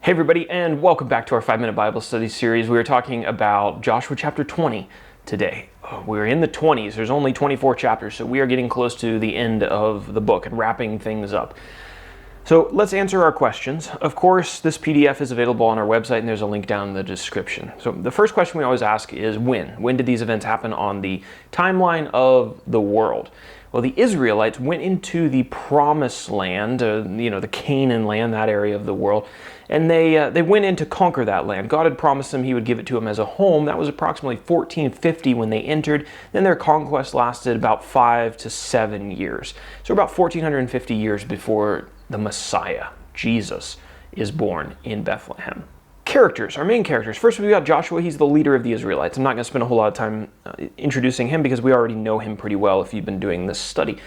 Hey everybody, and welcome back to our 5-Minute Bible Study series. We are talking about Joshua chapter 20 today. We're in the 20s. There's only 24 chapters, so we are getting close to the end of the book and wrapping things up. So let's answer our questions. Of course, this PDF is available on our website, and there's a link down in the description. So the first question we always ask is when? When did these events happen on the timeline of the world? Well, the Israelites went into the Promised Land, the Canaan land, that area of the world, and they went in to conquer that land. God had promised them He would give it to them as a home. That was approximately 1450 when they entered. Then their conquest lasted about 5 to 7 years. So about 1450 years before the Messiah, Jesus, is born in Bethlehem. Characters, our main characters. First, we've got Joshua. He's the leader of the Israelites. I'm not going to spend a whole lot of time introducing him because we already know him pretty well if you've been doing this study.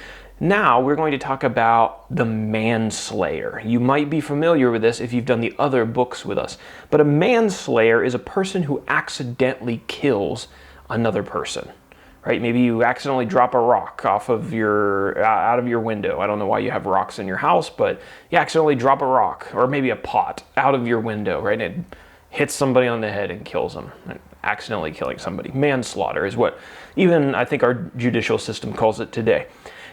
Now, we're going to talk about the manslayer. You might be familiar with this if you've done the other books with us. But a manslayer is a person who accidentally kills another person. Right? Maybe you accidentally drop a rock out of your window. I don't know why you have rocks in your house, but you accidentally drop a rock or maybe a pot out of your window, right? And it hits somebody on the head and kills them. Accidentally killing somebody. Manslaughter is what even I think our judicial system calls it today.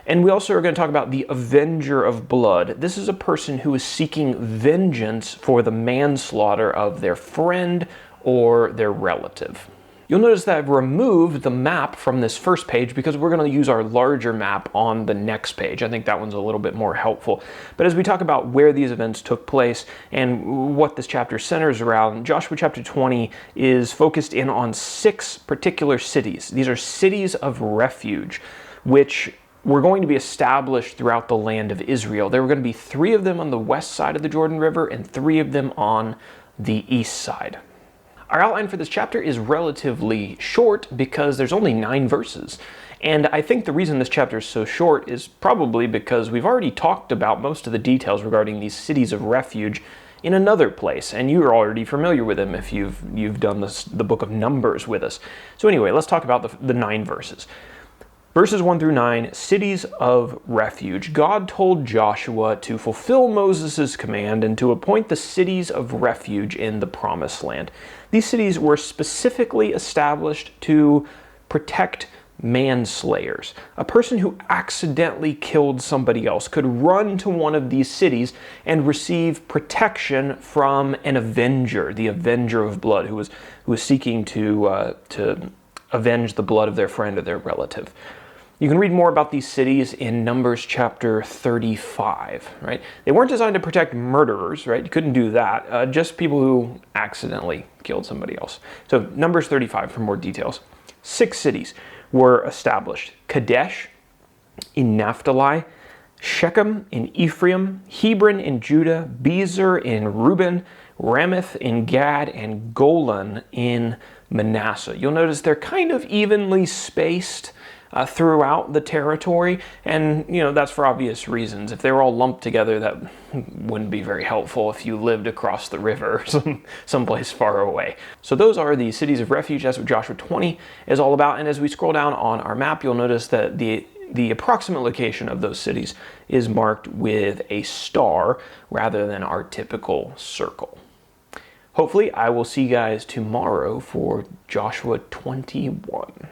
And we also are going to talk about the avenger of blood. This is a person who is seeking vengeance for the manslaughter of their friend or their relative. You'll notice that I've removed the map from this first page because we're going to use our larger map on the next page. I think that one's a little bit more helpful. But as we talk about where these events took place and what this chapter centers around, Joshua chapter 20 is focused in on 6 particular cities. These are cities of refuge, which were going to be established throughout the land of Israel. There were going to be 3 of them on the west side of the Jordan River and 3 of them on the east side. Our outline for this chapter is relatively short because there's only 9 verses. And I think the reason this chapter is so short is probably because we've already talked about most of the details regarding these cities of refuge in another place, and you're already familiar with them if you've done the book of Numbers with us. So anyway, let's talk about the 9 verses. Verses 1 through 9, cities of refuge. God told Joshua to fulfill Moses' command and to appoint the cities of refuge in the Promised Land. These cities were specifically established to protect manslayers. A person who accidentally killed somebody else could run to one of these cities and receive protection from an avenger, the avenger of blood, who was seeking to avenge the blood of their friend or their relative. You can read more about these cities in Numbers chapter 35, right? They weren't designed to protect murderers, right? You couldn't do that. Just people who accidentally killed somebody else. So Numbers 35 for more details. 6 cities were established. Kadesh in Naphtali, Shechem in Ephraim, Hebron in Judah, Bezer in Reuben, Ramoth in Gad, and Golan in Manasseh. You'll notice they're kind of evenly spaced throughout the territory, and that's for obvious reasons. If they were all lumped together, that wouldn't be very helpful if you lived across the river someplace far away. So those are the cities of refuge. That's what Joshua 20 is all about. And as we scroll down on our map, you'll notice that the approximate location of those cities is marked with a star rather than our typical circle. Hopefully, I will see you guys tomorrow for Joshua 21.